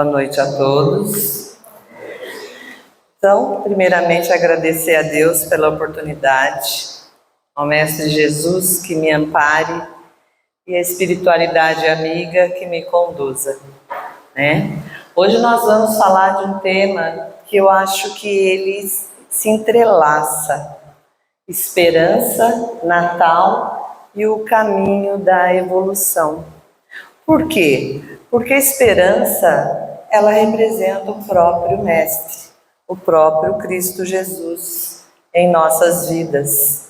Boa noite a todos. Então, primeiramente agradecer a Deus pela oportunidade, ao Mestre Jesus que me ampare e a espiritualidade amiga que me conduza, né? Hoje nós vamos falar de um tema que eu acho que ele se entrelaça: esperança, Natal e o caminho da evolução. Por quê? Porque a esperança, ela representa o próprio Mestre, o próprio Cristo Jesus em nossas vidas.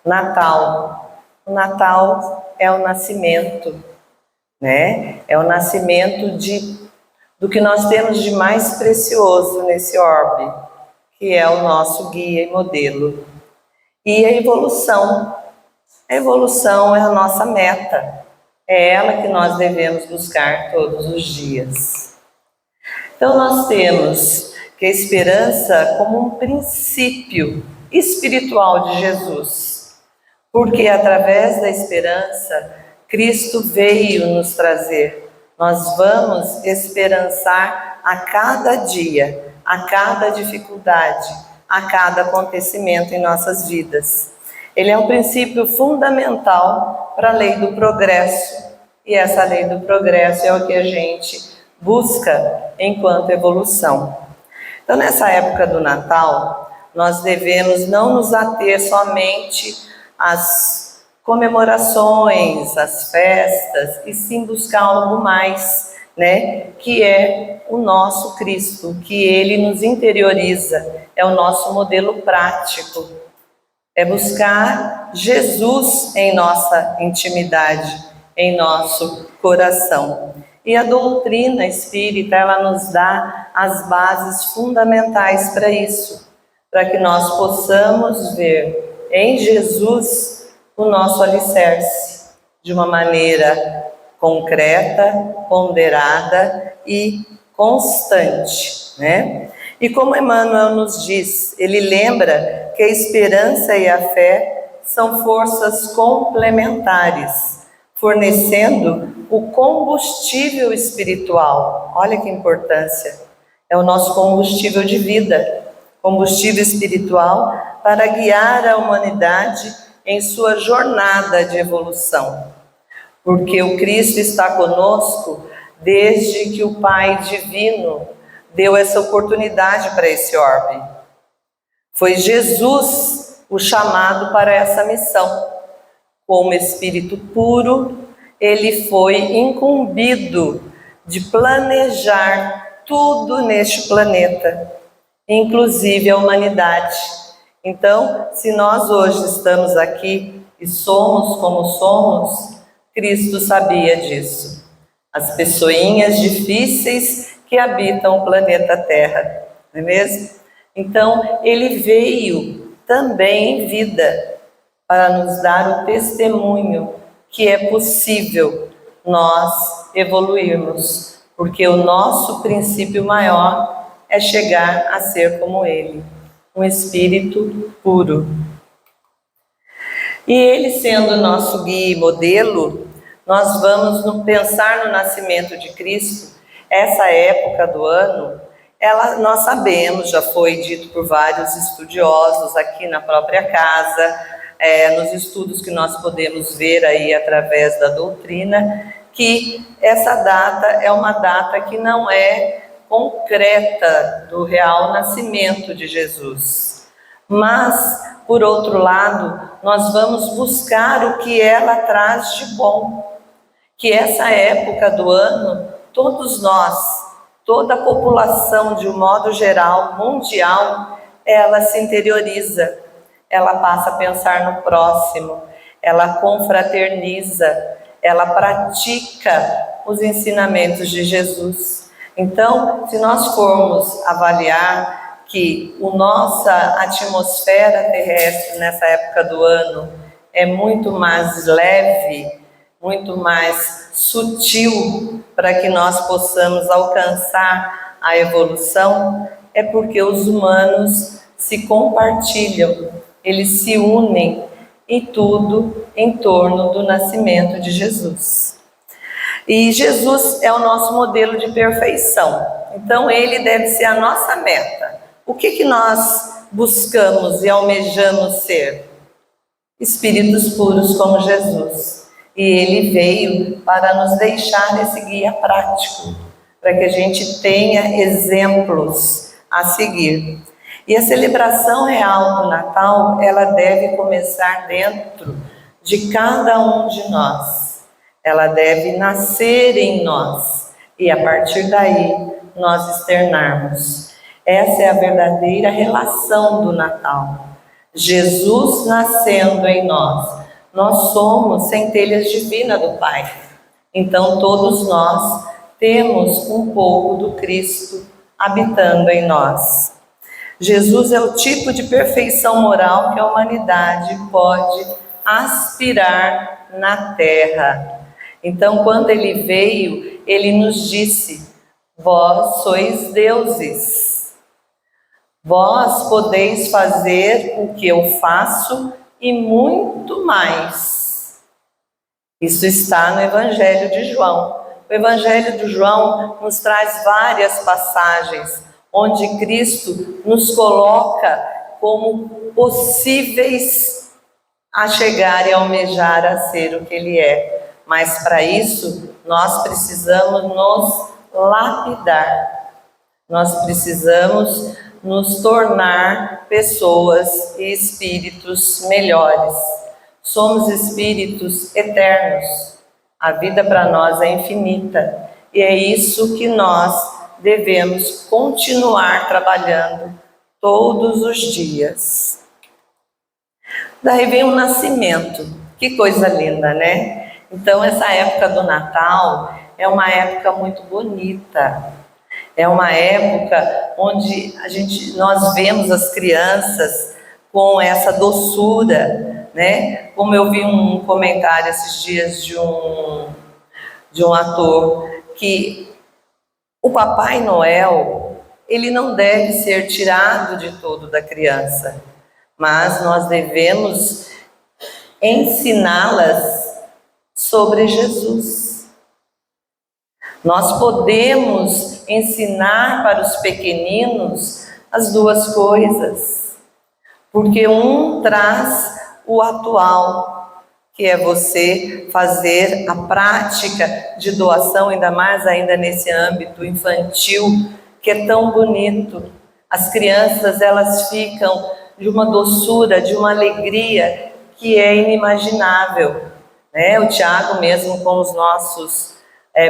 Natal. O Natal é o nascimento, né? É o nascimento do que nós temos de mais precioso nesse orbe, que é o nosso guia e modelo. E a evolução. A evolução é a nossa meta. É ela que nós devemos buscar todos os dias. Então nós temos que a esperança como um princípio espiritual de Jesus, porque através da esperança Cristo veio nos trazer. Nós vamos esperançar a cada dia, a cada dificuldade, a cada acontecimento em nossas vidas. Ele é um princípio fundamental para a lei do progresso, e essa lei do progresso é o que a gente busca enquanto evolução. Então, nessa época do Natal, nós devemos não nos ater somente às comemorações, às festas, e sim buscar algo mais, né? Que é o nosso Cristo, que Ele nos interioriza, é o nosso modelo prático. É buscar Jesus em nossa intimidade, em nosso coração. E a doutrina espírita, ela nos dá as bases fundamentais para isso, para que nós possamos ver em Jesus o nosso alicerce, de uma maneira concreta, ponderada e constante, né? E como Emmanuel nos diz, ele lembra que a esperança e a fé são forças complementares, fornecendo o combustível espiritual. Olha que importância! É o nosso combustível de vida, combustível espiritual para guiar a humanidade em sua jornada de evolução. Porque o Cristo está conosco desde que o Pai Divino deu essa oportunidade para esse orbe. Foi Jesus o chamado para essa missão. Como espírito puro, ele foi incumbido de planejar tudo neste planeta, inclusive a humanidade. Então, se nós hoje estamos aqui e somos como somos, Cristo sabia disso. As pessoinhas difíceis que habitam o planeta Terra, não é mesmo? Então, ele veio também em vida para nos dar o testemunho que é possível nós evoluirmos, porque o nosso princípio maior é chegar a ser como ele, um espírito puro. E ele sendo nosso guia e modelo, nós vamos pensar no nascimento de Cristo. Essa época do ano, nós sabemos, já foi dito por vários estudiosos aqui na própria casa, nos estudos que nós podemos ver aí através da doutrina, que essa data é uma data que não é concreta do real nascimento de Jesus. Mas, por outro lado, nós vamos buscar o que ela traz de bom. Que essa época do ano, todos nós, toda a população de um modo geral, mundial, ela se interioriza, ela passa a pensar no próximo, ela confraterniza, ela pratica os ensinamentos de Jesus. Então, se nós formos avaliar que a nossa atmosfera terrestre nessa época do ano é muito mais leve, muito mais sutil para que nós possamos alcançar a evolução, é porque os humanos se compartilham, eles se unem e tudo em torno do nascimento de Jesus. E Jesus é o nosso modelo de perfeição. Então, ele deve ser a nossa meta. O que nós buscamos e almejamos ser? Espíritos puros como Jesus. E ele veio para nos deixar esse guia prático, para que a gente tenha exemplos a seguir. E a celebração real do Natal, ela deve começar dentro de cada um de nós. Ela deve nascer em nós e a partir daí nós externarmos. Essa é a verdadeira relação do Natal. Jesus nascendo em nós. Nós somos centelhas divinas do Pai. Então todos nós temos um pouco do Cristo habitando em nós. Jesus é o tipo de perfeição moral que a humanidade pode aspirar na Terra. Então, quando ele veio, ele nos disse: vós sois deuses. Vós podeis fazer o que eu faço e muito mais. Isso está no Evangelho de João. O Evangelho de João nos traz várias passagens onde Cristo nos coloca como possíveis a chegar e almejar a ser o que Ele é. Mas para isso, nós precisamos nos lapidar. Nós precisamos nos tornar pessoas e espíritos melhores. Somos espíritos eternos. A vida para nós é infinita. E é isso que nós devemos continuar trabalhando todos os dias. Daí vem o nascimento. Que coisa linda, né? Então, essa época do Natal é uma época muito bonita. É uma época onde nós vemos as crianças com essa doçura, né? Como eu vi um comentário esses dias de um ator, que o Papai Noel, ele não deve ser tirado de todo da criança, mas nós devemos ensiná-las sobre Jesus. Nós podemos ensinar para os pequeninos as duas coisas, porque um traz o atual, que é você fazer a prática de doação, ainda nesse âmbito infantil, que é tão bonito. As crianças, elas ficam de uma doçura, de uma alegria que é inimaginável, né? O Tiago mesmo, com os nossos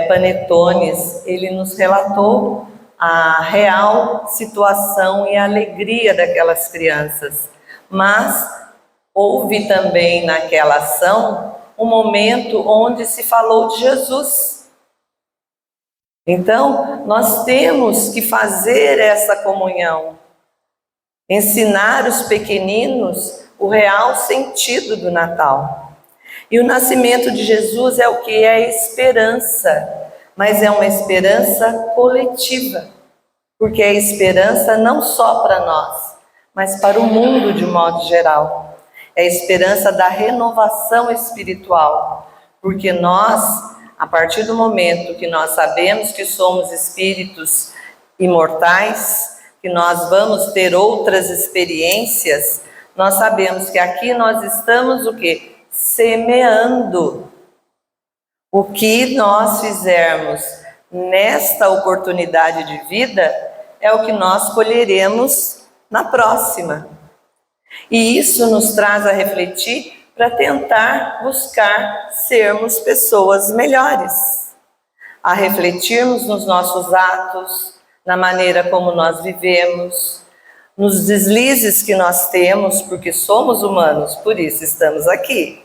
panetones, ele nos relatou a real situação e a alegria daquelas crianças. Mas houve também naquela ação um momento onde se falou de Jesus. Então, nós temos que fazer essa comunhão, ensinar os pequeninos o real sentido do Natal. E o nascimento de Jesus é o que? É esperança, mas é uma esperança coletiva, porque é esperança não só para nós, mas para o mundo de modo geral. É a esperança da renovação espiritual, porque nós, a partir do momento que nós sabemos que somos espíritos imortais, que nós vamos ter outras experiências, nós sabemos que aqui nós estamos o quê? Semeando. O que nós fizermos nesta oportunidade de vida é o que nós colheremos na próxima. E isso nos traz a refletir para tentar buscar sermos pessoas melhores, a refletirmos nos nossos atos, na maneira como nós vivemos, nos deslizes que nós temos, porque somos humanos, por isso estamos aqui.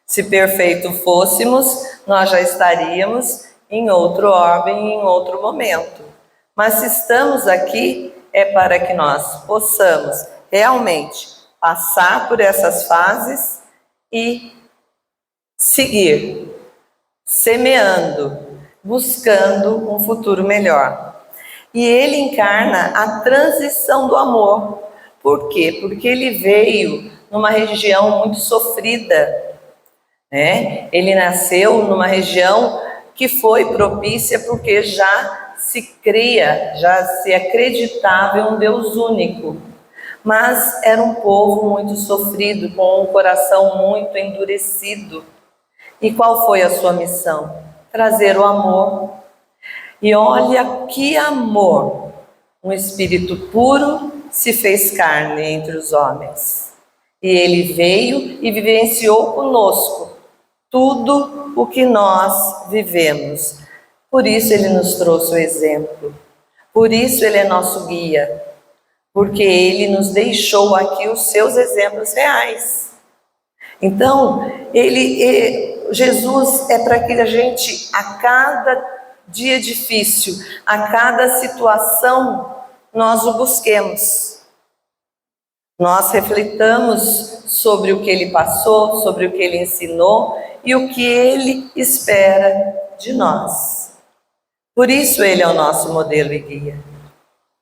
Se perfeito fôssemos, nós já estaríamos em outro ordem, em outro momento. Mas se estamos aqui, é para que nós possamos realmente passar por essas fases e seguir, semeando, buscando um futuro melhor. E ele encarna a transição do amor. Por quê? Porque ele veio numa região muito sofrida, né? Ele nasceu numa região que foi propícia porque já se cria, já se acreditava em um Deus único. Mas era um povo muito sofrido, com um coração muito endurecido. E qual foi a sua missão? Trazer o amor. E olha que amor! Um espírito puro se fez carne entre os homens. E ele veio e vivenciou conosco tudo o que nós vivemos. Por isso ele nos trouxe o exemplo. Por isso ele é nosso guia. Porque ele nos deixou aqui os seus exemplos reais. Então, Jesus é para que a gente, a cada dia difícil, a cada situação, nós o busquemos. Nós refletamos sobre o que ele passou, sobre o que ele ensinou e o que ele espera de nós. Por isso ele é o nosso modelo e guia,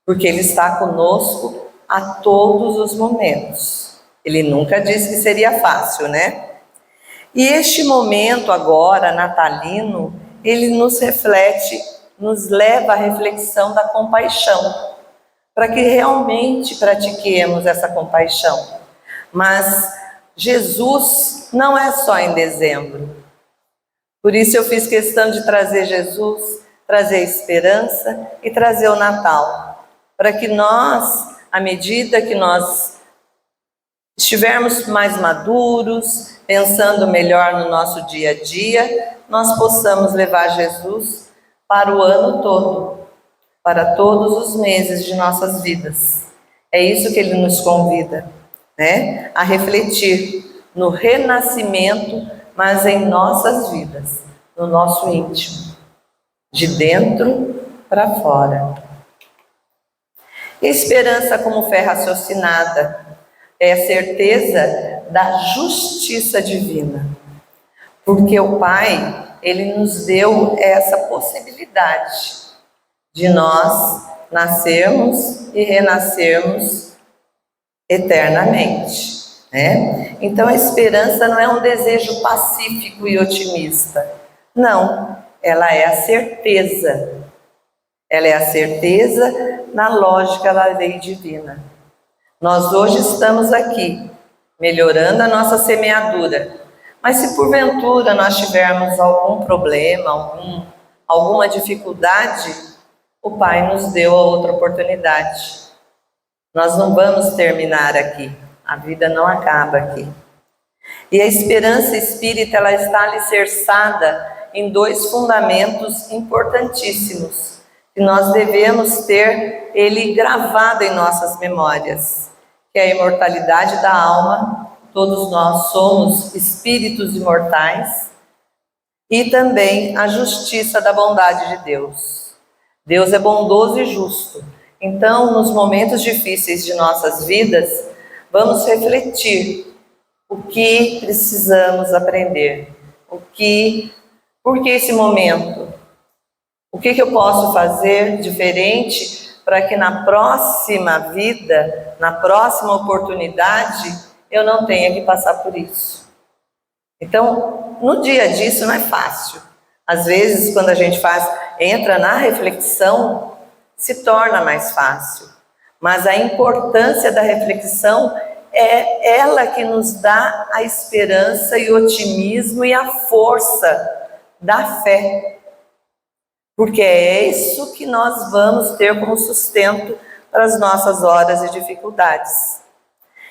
porque ele está conosco a todos os momentos. Ele nunca disse que seria fácil, né? E este momento agora, natalino, ele nos reflete, nos leva à reflexão da compaixão, para que realmente pratiquemos essa compaixão. Mas Jesus não é só em dezembro. Por isso eu fiz questão de trazer Jesus, trazer a esperança e trazer o Natal, para que nós, à medida que nós estivermos mais maduros, pensando melhor no nosso dia a dia, nós possamos levar Jesus para o ano todo, para todos os meses de nossas vidas. É isso que ele nos convida, né? A refletir no renascimento, mas em nossas vidas, no nosso íntimo, de dentro para fora. Esperança como fé raciocinada é a certeza da justiça divina, porque o Pai, ele nos deu essa possibilidade de nós nascermos e renascermos eternamente, né? Então a esperança não é um desejo pacífico e otimista, não, ela é a certeza. Ela é a certeza na lógica da lei divina. Nós hoje estamos aqui, melhorando a nossa semeadura, mas se porventura nós tivermos algum problema, alguma dificuldade, o Pai nos deu a outra oportunidade. Nós não vamos terminar aqui, a vida não acaba aqui. E a esperança espírita, ela está alicerçada em dois fundamentos importantíssimos, que nós devemos ter ele gravado em nossas memórias, que é a imortalidade da alma, todos nós somos espíritos imortais, e também a justiça da bondade de Deus. Deus é bondoso e justo. Então, nos momentos difíceis de nossas vidas, vamos refletir o que precisamos aprender, por que esse momento, o que eu posso fazer diferente para que na próxima vida, na próxima oportunidade, eu não tenha que passar por isso. Então, no dia a dia isso não é fácil. Às vezes, quando a gente entra na reflexão, se torna mais fácil. Mas a importância da reflexão é ela que nos dá a esperança e o otimismo e a força da fé. Porque é isso que nós vamos ter como sustento para as nossas horas de dificuldades.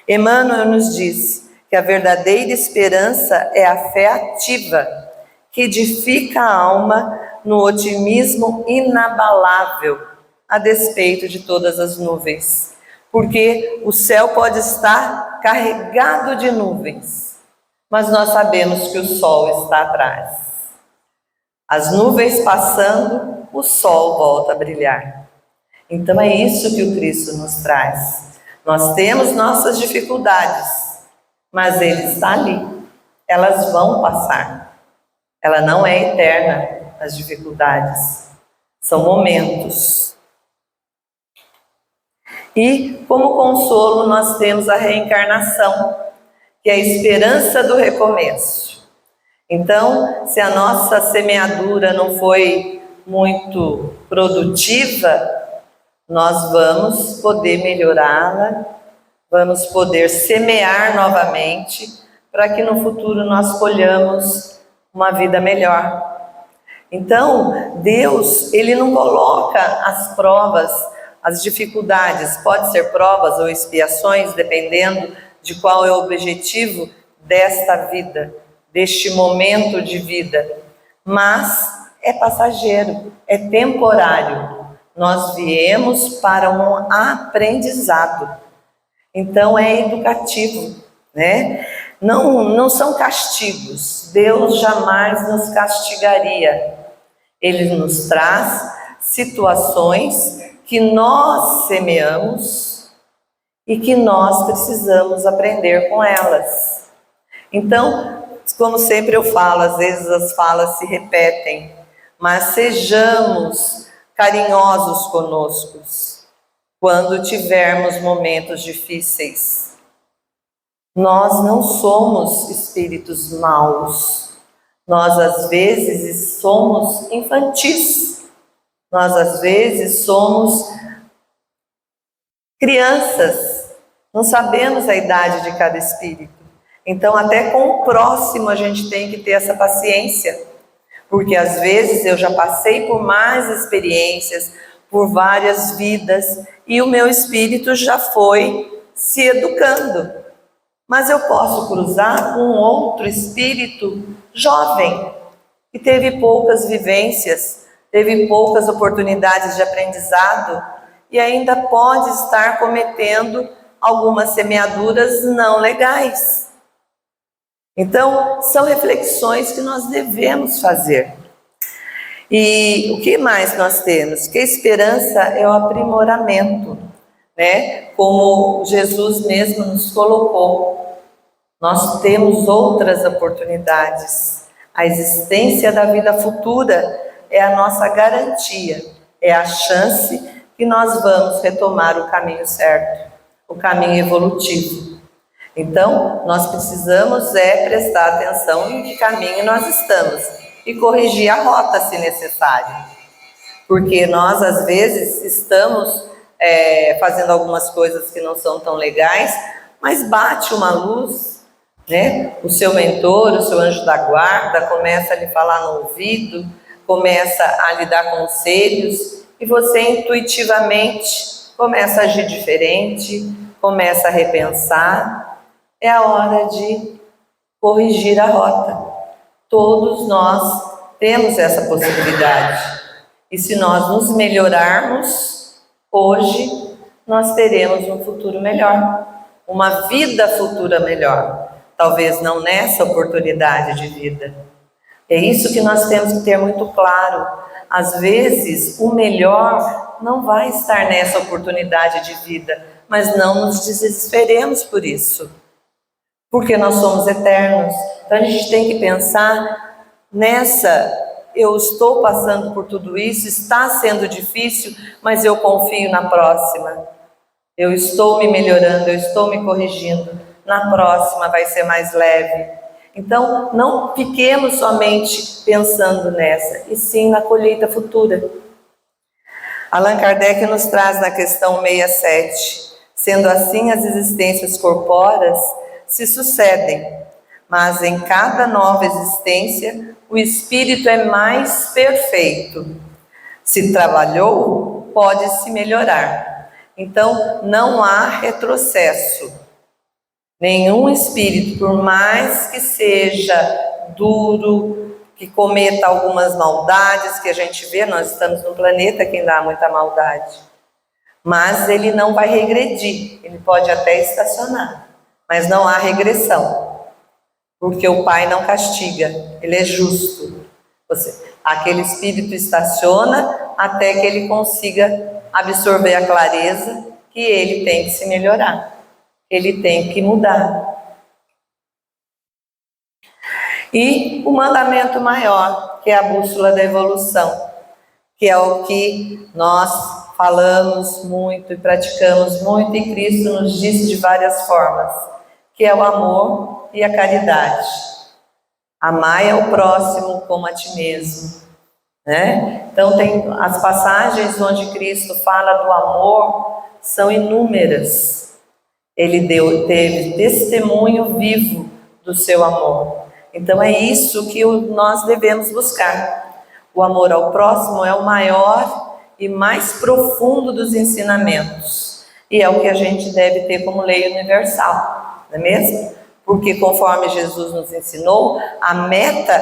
Emmanuel nos diz que a verdadeira esperança é a fé ativa, que edifica a alma no otimismo inabalável, a despeito de todas as nuvens. Porque o céu pode estar carregado de nuvens, mas nós sabemos que o sol está atrás. As nuvens passando, o sol volta a brilhar. Então é isso que o Cristo nos traz. Nós temos nossas dificuldades, mas Ele está ali. Elas vão passar. Ela não é eterna, as dificuldades. São momentos. E como consolo nós temos a reencarnação, que é a esperança do recomeço. Então, se a nossa semeadura não foi muito produtiva, nós vamos poder melhorá-la, vamos poder semear novamente, para que no futuro nós colhamos uma vida melhor. Então, Deus, Ele não coloca as provas, as dificuldades, pode ser provas ou expiações, dependendo de qual é o objetivo desta vida, deste momento de vida, mas é passageiro, é temporário. Nós viemos para um aprendizado, então é educativo, né? Não são castigos, Deus jamais nos castigaria. Ele nos traz situações que nós semeamos e que nós precisamos aprender com elas. Então, como sempre eu falo, às vezes as falas se repetem, mas sejamos carinhosos conosco quando tivermos momentos difíceis. Nós não somos espíritos maus. Nós, às vezes, somos infantis. Nós, às vezes, somos crianças. Não sabemos a idade de cada espírito. Então, até com o próximo, a gente tem que ter essa paciência. Porque, às vezes, eu já passei por mais experiências, por várias vidas, e o meu espírito já foi se educando. Mas eu posso cruzar com um outro espírito jovem, que teve poucas vivências, teve poucas oportunidades de aprendizado e ainda pode estar cometendo algumas semeaduras não legais. Então, são reflexões que nós devemos fazer. E o que mais nós temos? Que a esperança é o aprimoramento, né? Como Jesus mesmo nos colocou. Nós temos outras oportunidades. A existência da vida futura é a nossa garantia, é a chance que nós vamos retomar o caminho certo, o caminho evolutivo. Então, nós precisamos prestar atenção em que caminho nós estamos e corrigir a rota se necessário. Porque nós, às vezes, estamos fazendo algumas coisas que não são tão legais, mas bate uma luz, né? O seu mentor, o seu anjo da guarda começa a lhe falar no ouvido, começa a lhe dar conselhos e você intuitivamente começa a agir diferente, começa a repensar. É a hora de corrigir a rota. Todos nós temos essa possibilidade. E se nós nos melhorarmos hoje, nós teremos um futuro melhor, uma vida futura melhor. Talvez não nessa oportunidade de vida. É isso que nós temos que ter muito claro. Às vezes, o melhor não vai estar nessa oportunidade de vida, mas não nos desesperemos por isso, porque nós somos eternos. Então a gente tem que pensar eu estou passando por tudo isso, está sendo difícil, mas eu confio na próxima. Eu estou me melhorando, eu estou me corrigindo. Na próxima vai ser mais leve. Então, não fiquemos somente pensando nessa, e sim na colheita futura. Allan Kardec nos traz na questão 67, sendo assim as existências corpóreas se sucedem, mas em cada nova existência o espírito é mais perfeito. Se trabalhou, pode se melhorar. Então, não há retrocesso. Nenhum espírito, por mais que seja duro, que cometa algumas maldades, que a gente vê, nós estamos num planeta que ainda há muita maldade, mas ele não vai regredir, ele pode até estacionar, mas não há regressão, porque o Pai não castiga, ele é justo. Aquele espírito estaciona até que ele consiga absorver a clareza que ele tem que se melhorar. Ele tem que mudar. E o mandamento maior, que é a bússola da evolução, que é o que nós falamos muito e praticamos muito, e Cristo nos disse de várias formas, que é o amor e a caridade. Amai ao próximo como a ti mesmo, né? Então tem as passagens onde Cristo fala do amor, são inúmeras. Ele teve testemunho vivo do seu amor. Então é isso que nós devemos buscar. O amor ao próximo é o maior e mais profundo dos ensinamentos. E é o que a gente deve ter como lei universal, não é mesmo? Porque conforme Jesus nos ensinou, a meta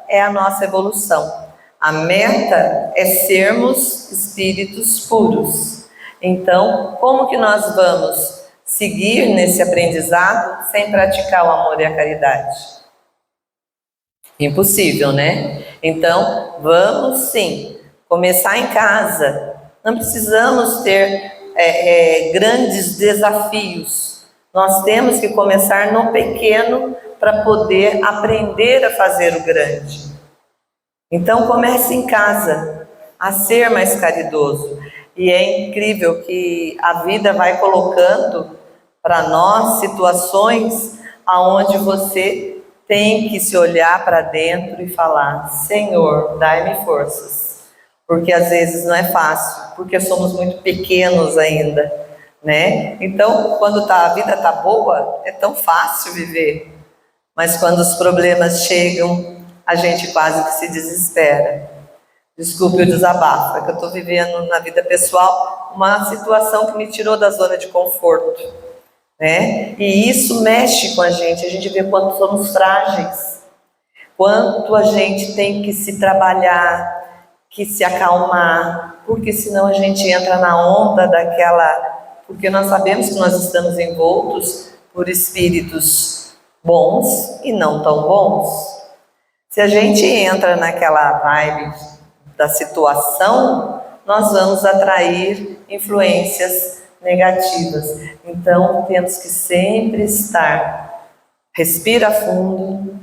é a nossa evolução. A meta é sermos espíritos puros. Então, como que nós vamos seguir nesse aprendizado sem praticar o amor e a caridade? Impossível, né? Então, vamos sim começar em casa. Não precisamos ter grandes desafios. Nós temos que começar no pequeno para poder aprender a fazer o grande. Então comece em casa a ser mais caridoso. E é incrível que a vida vai colocando para nós situações aonde você tem que se olhar para dentro e falar: Senhor, dai-me forças. Porque às vezes não é fácil, porque somos muito pequenos ainda, né? Então, quando a vida está boa, é tão fácil viver. Mas quando os problemas chegam, a gente quase que se desespera. Desculpe o desabafo, é que eu estou vivendo na vida pessoal uma situação que me tirou da zona de conforto, né? E isso mexe com a gente vê quanto somos frágeis, quanto a gente tem que se trabalhar, que se acalmar, porque senão a gente entra na onda porque nós sabemos que nós estamos envoltos por espíritos bons e não tão bons. Se a gente entra naquela vibe da situação, nós vamos atrair influências negativas. Então, temos que sempre respira fundo,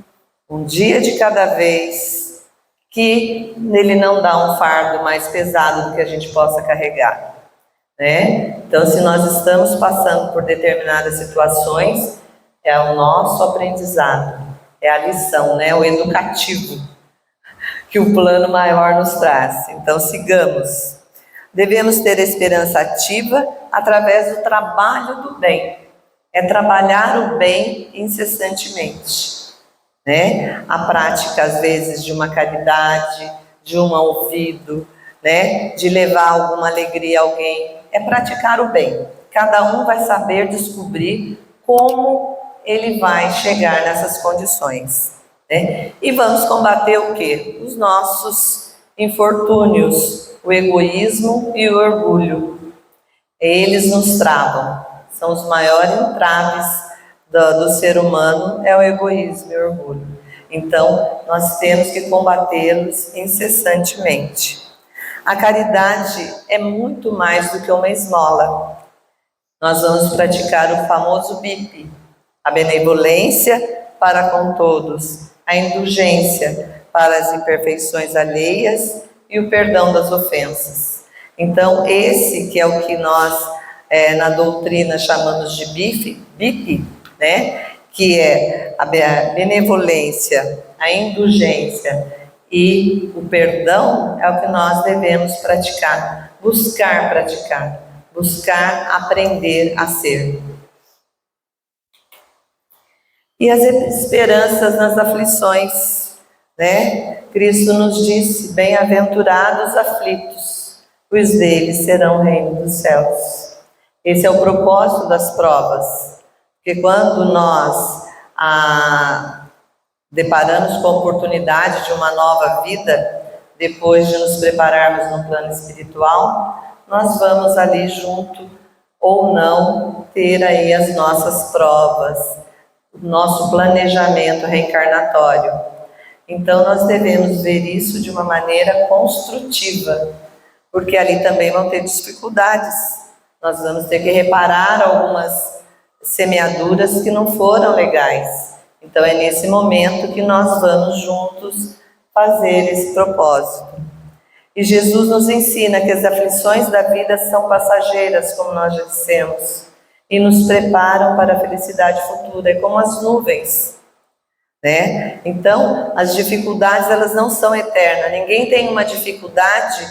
um dia de cada vez, que ele não dá um fardo mais pesado do que a gente possa carregar, né? Então, se nós estamos passando por determinadas situações, é o nosso aprendizado, é a lição, né? O educativo que o plano maior nos traz. Então, sigamos. Devemos ter esperança ativa através do trabalho do bem. É trabalhar o bem incessantemente, né? A prática, às vezes, de uma caridade, de um ouvido, né? De levar alguma alegria a alguém. É praticar o bem. Cada um vai saber descobrir como ele vai chegar nessas condições, né? E vamos combater o quê? Os nossos infortúnios, o egoísmo e o orgulho. Eles nos travam, são os maiores entraves do ser humano, é o egoísmo e o orgulho. Então, nós temos que combatê-los incessantemente. A caridade é muito mais do que uma esmola. Nós vamos praticar o famoso BIP, a benevolência para com todos, a indulgência para as imperfeições alheias e o perdão das ofensas. Então, esse que é o que nós, na doutrina, chamamos de BIP, né? Que é a benevolência, a indulgência e o perdão, é o que nós devemos praticar, buscar aprender a ser. E as esperanças nas aflições, né? Cristo nos disse: bem-aventurados os aflitos, pois deles serão o reino dos céus. Esse é o propósito das provas, porque quando nós deparamos com a oportunidade de uma nova vida, depois de nos prepararmos no plano espiritual, nós vamos ali junto ou não ter aí as nossas provas, o nosso planejamento reencarnatório. Então nós devemos ver isso de uma maneira construtiva, porque ali também vão ter dificuldades. Nós vamos ter que reparar algumas semeaduras que não foram legais. Então é nesse momento que nós vamos juntos fazer esse propósito. E Jesus nos ensina que as aflições da vida são passageiras, como nós já dissemos, e nos preparam para a felicidade futura. É como as nuvens. né? Então, as dificuldades, elas não são eternas. Ninguém tem uma dificuldade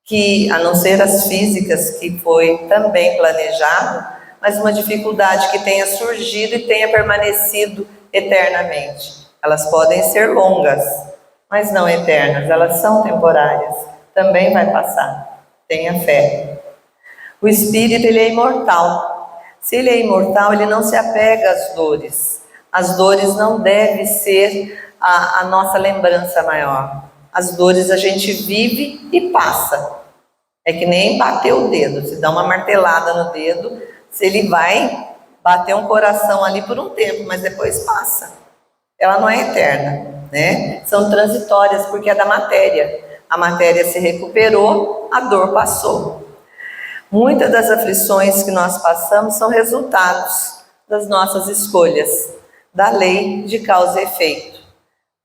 que, a não ser as físicas, que foi também planejado, mas uma dificuldade que tenha surgido e tenha permanecido eternamente. Elas podem ser longas, mas não eternas, elas são temporárias. Também vai passar. Tenha fé. O espírito, ele é imortal. Se ele é imortal, ele não se apega às dores. As dores não devem ser a nossa lembrança maior. As dores a gente vive e passa. É que nem bater o dedo. Se dá uma martelada no dedo, se ele vai bater um coração ali por um tempo, mas depois passa. Ela não é eterna, né? São transitórias, porque é da matéria. A matéria se recuperou, a dor passou. Muitas das aflições que nós passamos são resultados das nossas escolhas, da lei de causa e efeito.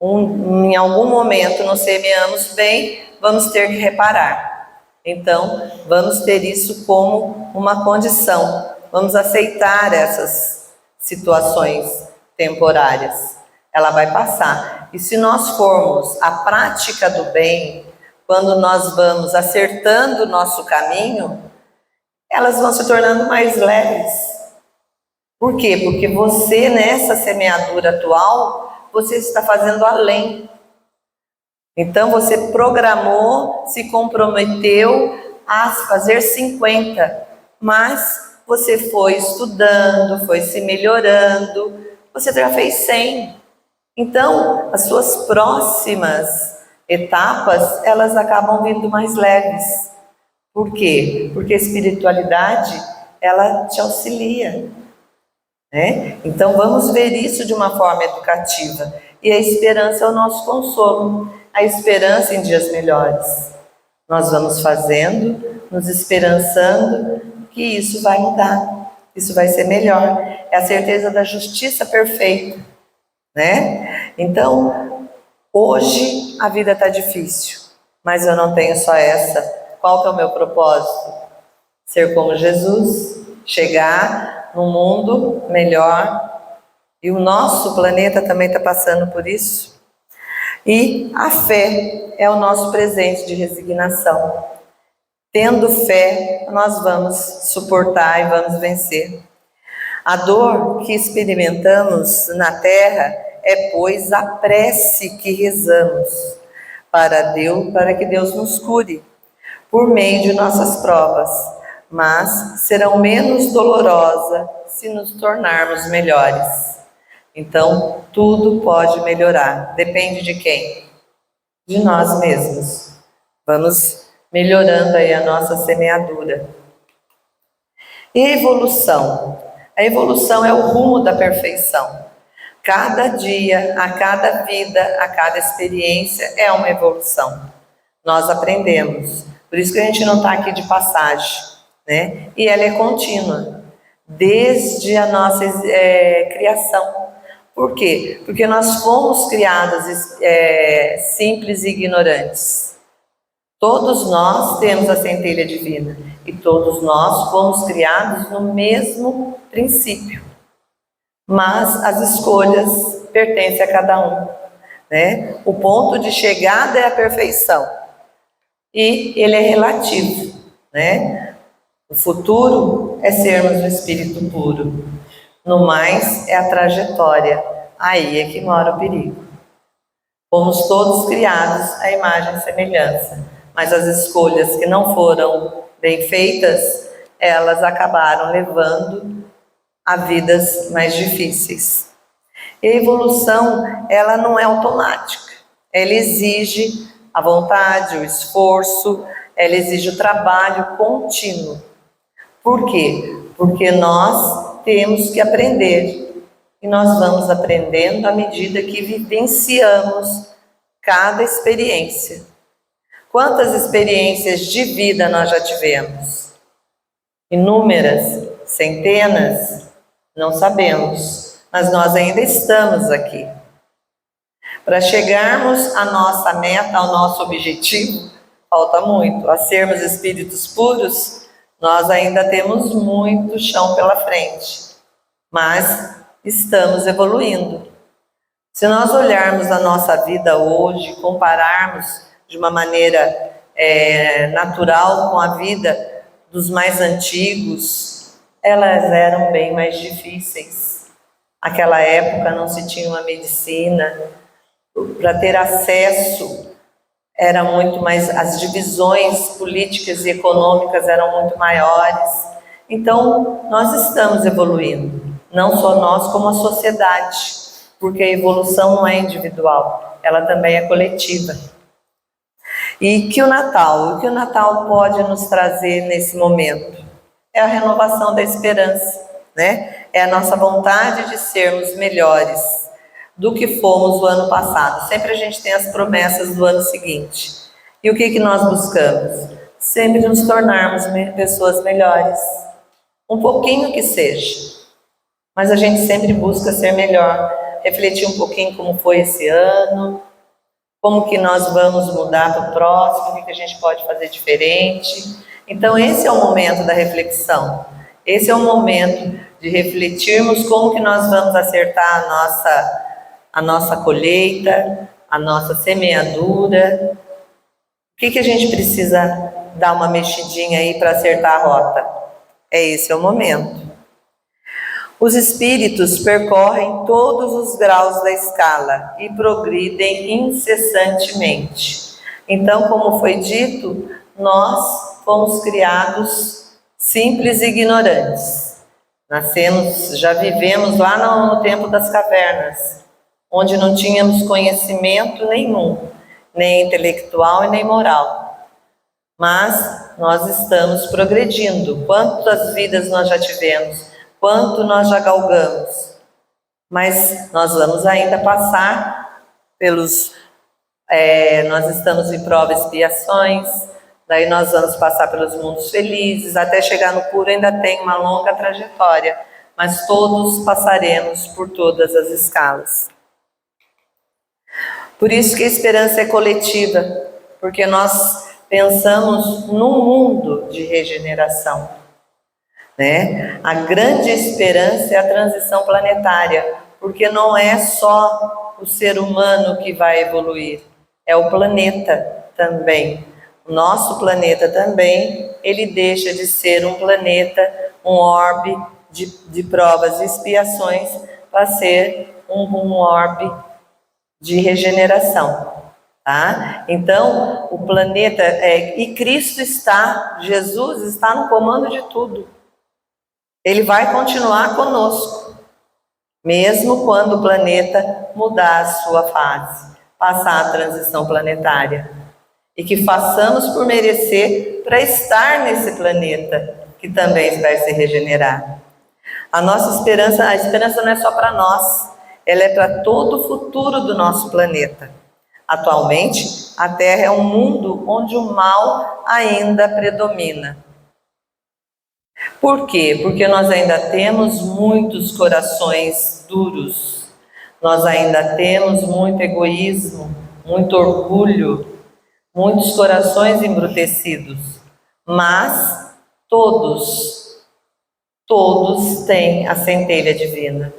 Em algum momento não semeamos bem, vamos ter que reparar. Então, vamos ter isso como uma condição. Vamos aceitar essas situações temporárias. Ela vai passar. E se nós formos a prática do bem, quando nós vamos acertando o nosso caminho, elas vão se tornando mais leves. Por quê? Porque você, nessa semeadura atual, você está fazendo além. Então, você programou, se comprometeu a fazer 50, mas você foi estudando, foi se melhorando, você já fez 100. Então, as suas próximas etapas, elas acabam vindo mais leves. Por quê? Porque a espiritualidade, ela te auxilia, né? Então, vamos ver isso de uma forma educativa. E a esperança é o nosso consolo, a esperança em dias melhores. Nós vamos fazendo, nos esperançando que isso vai mudar, isso vai ser melhor. É a certeza da justiça perfeita, né? Então, hoje a vida está difícil, mas eu não tenho só essa. Qual que é o meu propósito? Ser como Jesus, chegar num mundo melhor. E o nosso planeta também está passando por isso. E a fé é o nosso presente de resignação. Tendo fé, nós vamos suportar e vamos vencer. A dor que experimentamos na Terra é, pois, a prece que rezamos para que Deus nos cure por meio de nossas provas, mas serão menos dolorosas se nos tornarmos melhores. Então, tudo pode melhorar. Depende de quem? De nós mesmos. Vamos melhorando aí a nossa semeadura. E a evolução? A evolução é o rumo da perfeição. Cada dia, a cada vida, a cada experiência é uma evolução. Nós aprendemos. Por isso que a gente não está aqui de passagem, né? E ela é contínua, desde a nossa criação. Por quê? Porque nós fomos criados simples e ignorantes. Todos nós temos a centelha divina e todos nós fomos criados no mesmo princípio. Mas as escolhas pertencem a cada um, né? O ponto de chegada é a perfeição e ele é relativo, né? O futuro é sermos o espírito puro. No mais é a trajetória, aí é que mora o perigo. Fomos todos criados à imagem e semelhança, mas as escolhas que não foram bem feitas, elas acabaram levando a vidas mais difíceis. E a evolução, ela não é automática, ela exige a vontade, o esforço, ela exige o trabalho contínuo. Por quê? Porque nós temos que aprender. E nós vamos aprendendo à medida que vivenciamos cada experiência. Quantas experiências de vida nós já tivemos? Inúmeras, centenas, não sabemos, mas nós ainda estamos aqui. Para chegarmos à nossa meta, ao nosso objetivo, falta muito. A sermos espíritos puros, nós ainda temos muito chão pela frente, mas estamos evoluindo. Se nós olharmos a nossa vida hoje, compararmos de uma maneira natural com a vida dos mais antigos, elas eram bem mais difíceis. Naquela época não se tinha uma medicina, para ter acesso era muito mais, as divisões políticas e econômicas eram muito maiores. Então, nós estamos evoluindo, não só nós, como a sociedade, porque a evolução não é individual, ela também é coletiva. E que o Natal pode nos trazer nesse momento? É a renovação da esperança, né? É a nossa vontade de sermos melhores do que fomos o ano passado. Sempre a gente tem as promessas do ano seguinte. E o que nós buscamos? Sempre nos tornarmos pessoas melhores. Um pouquinho que seja. Mas a gente sempre busca ser melhor. Refletir um pouquinho como foi esse ano, como que nós vamos mudar para o próximo, o que a gente pode fazer diferente. Então esse é o momento da reflexão. Esse é o momento de refletirmos como que nós vamos acertar a nossa colheita, a nossa semeadura. O que a gente precisa dar uma mexidinha aí para acertar a rota? Esse é o momento. Os espíritos percorrem todos os graus da escala e progridem incessantemente. Então, como foi dito, nós fomos criados simples e ignorantes. Nascemos, já vivemos lá no tempo das cavernas, onde não tínhamos conhecimento nenhum, nem intelectual e nem moral. Mas nós estamos progredindo. Quantas vidas nós já tivemos? Quanto nós já galgamos? Mas nós vamos ainda passar pelos... nós estamos em provas e expiações, daí nós vamos passar pelos mundos felizes, até chegar no puro ainda tem uma longa trajetória, mas todos passaremos por todas as escalas. Por isso que a esperança é coletiva, porque nós pensamos num mundo de regeneração, né? A grande esperança é a transição planetária, porque não é só o ser humano que vai evoluir, é o planeta também. O nosso planeta também, ele deixa de ser um planeta, um orbe de provas e expiações, para ser um orbe de regeneração, tá? Então, o planeta, e Cristo Jesus está no comando de tudo. Ele vai continuar conosco, mesmo quando o planeta mudar a sua fase, passar a transição planetária. E que façamos por merecer para estar nesse planeta, que também vai se regenerar. A esperança não é só para nós, ela é para todo o futuro do nosso planeta. Atualmente, a Terra é um mundo onde o mal ainda predomina. Por quê? Porque nós ainda temos muitos corações duros, nós ainda temos muito egoísmo, muito orgulho, muitos corações embrutecidos, mas todos têm a centelha divina.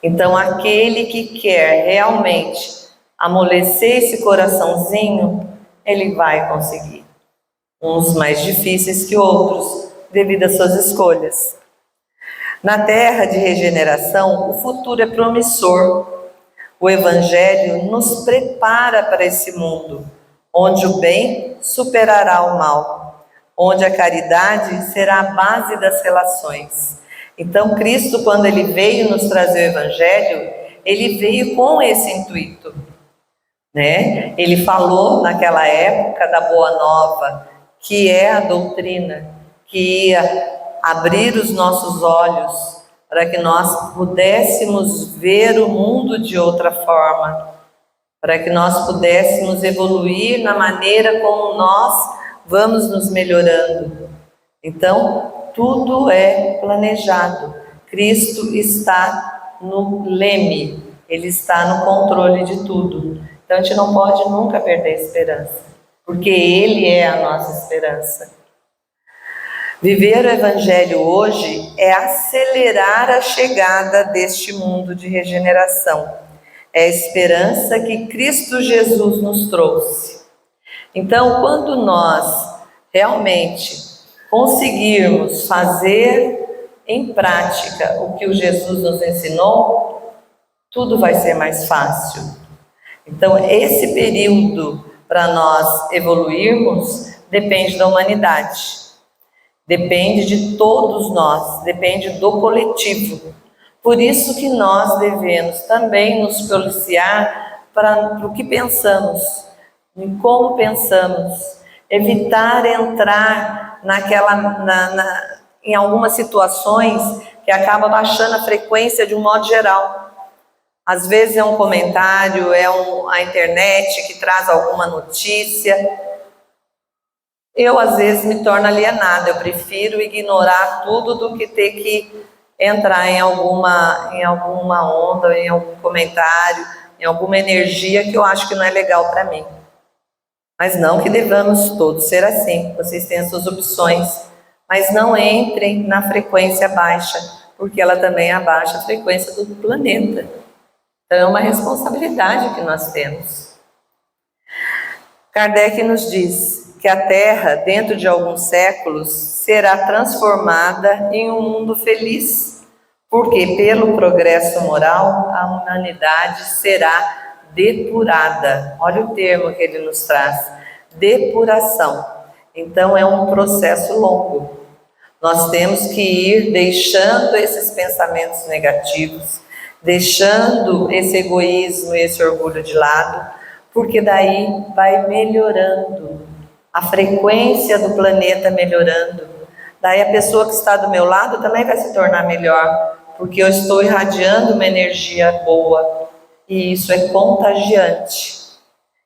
Então, aquele que quer realmente amolecer esse coraçãozinho, ele vai conseguir. Uns mais difíceis que outros, devido às suas escolhas. Na terra de regeneração, o futuro é promissor. O Evangelho nos prepara para esse mundo, onde o bem superará o mal, onde a caridade será a base das relações. Então, Cristo, quando ele veio nos trazer o Evangelho, ele veio com esse intuito, né? Ele falou naquela época da Boa Nova, que é a doutrina, que ia abrir os nossos olhos para que nós pudéssemos ver o mundo de outra forma, para que nós pudéssemos evoluir na maneira como nós vamos nos melhorando. Então, tudo é planejado. Cristo está no leme, Ele está no controle de tudo. Então, a gente não pode nunca perder a esperança, porque Ele é a nossa esperança. Viver o Evangelho hoje é acelerar a chegada deste mundo de regeneração, É a esperança que Cristo Jesus nos trouxe. Então, quando nós realmente conseguirmos fazer em prática o que o Jesus nos ensinou, tudo vai ser mais fácil. Então, esse período para nós evoluirmos depende da humanidade, depende de todos nós, depende do coletivo. Por isso que nós devemos também nos policiar para o que pensamos, em como pensamos, evitar entrar em algumas situações que acaba baixando a frequência de um modo geral. Às vezes é um comentário, a internet que traz alguma notícia. Eu, às vezes, me torno alienada. Eu prefiro ignorar tudo do que ter que entrar em alguma onda, em algum comentário, em alguma energia que eu acho que não é legal para mim. Mas não que devamos todos ser assim. Vocês têm as suas opções, mas não entrem na frequência baixa, porque ela também abaixa a frequência do planeta. Então é uma responsabilidade que nós temos. Kardec nos diz que a Terra, dentro de alguns séculos, será transformada em um mundo feliz, porque pelo progresso moral a humanidade será depurada. Olha o termo que ele nos traz, depuração. Então é um processo longo. Nós temos que ir deixando esses pensamentos negativos, deixando esse egoísmo, esse orgulho de lado, porque daí vai melhorando, a frequência do planeta melhorando. Daí a pessoa que está do meu lado também vai se tornar melhor, porque eu estou irradiando uma energia boa, e isso é contagiante.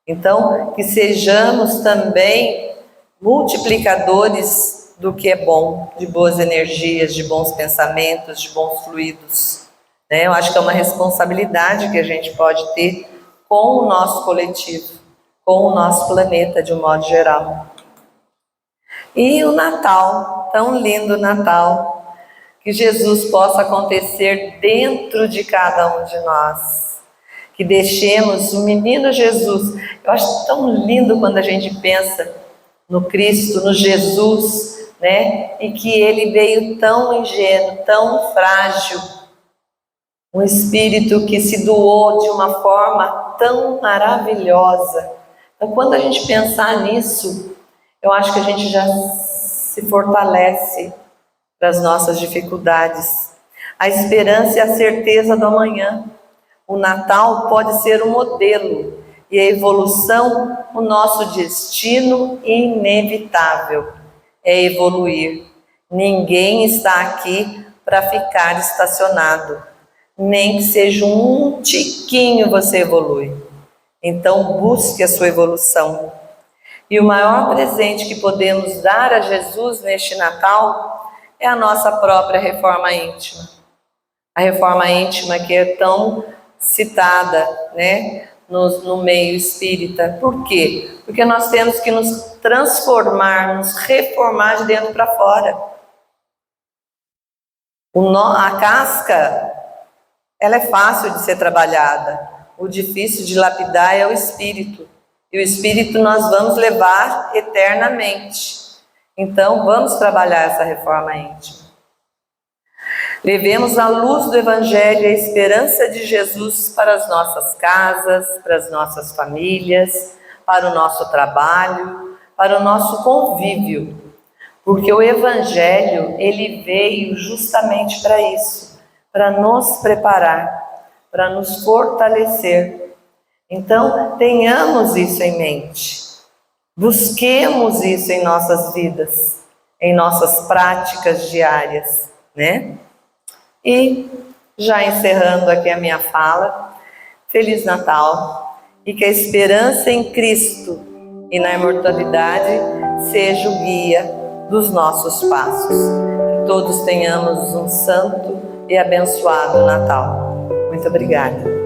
Então, que sejamos também multiplicadores do que é bom, de boas energias, de bons pensamentos, de bons fluidos. Eu acho que é uma responsabilidade que a gente pode ter com o nosso coletivo, com o nosso planeta de um modo geral. E o Natal, tão lindo Natal, que Jesus possa acontecer dentro de cada um de nós, que deixemos o menino Jesus. Eu acho tão lindo quando a gente pensa no Cristo, no Jesus, e que ele veio tão ingênuo, tão frágil, um espírito que se doou de uma forma tão maravilhosa. Então, quando a gente pensar nisso, eu acho que a gente já se fortalece para as nossas dificuldades. A esperança e a certeza do amanhã. O Natal pode ser um modelo e a evolução, o nosso destino inevitável é evoluir. Ninguém está aqui para ficar estacionado. Nem que seja um tiquinho você evolui. Então busque a sua evolução. E o maior presente que podemos dar a Jesus neste Natal é a nossa própria reforma íntima. A reforma íntima que é tão citada, no meio espírita. Por quê? Porque nós temos que nos transformar, nos reformar de dentro para fora. A casca, ela é fácil de ser trabalhada. O difícil de lapidar é o espírito. E o espírito nós vamos levar eternamente. Então, vamos trabalhar essa reforma íntima. Levemos a luz do Evangelho e a esperança de Jesus para as nossas casas, para as nossas famílias, para o nosso trabalho, para o nosso convívio. Porque o Evangelho, ele veio justamente para isso, para nos preparar, para nos fortalecer. Então, tenhamos isso em mente. Busquemos isso em nossas vidas, em nossas práticas diárias, E, já encerrando aqui a minha fala, Feliz Natal e que a esperança em Cristo e na imortalidade seja o guia dos nossos passos. Que todos tenhamos um santo e abençoado Natal. Muito obrigada.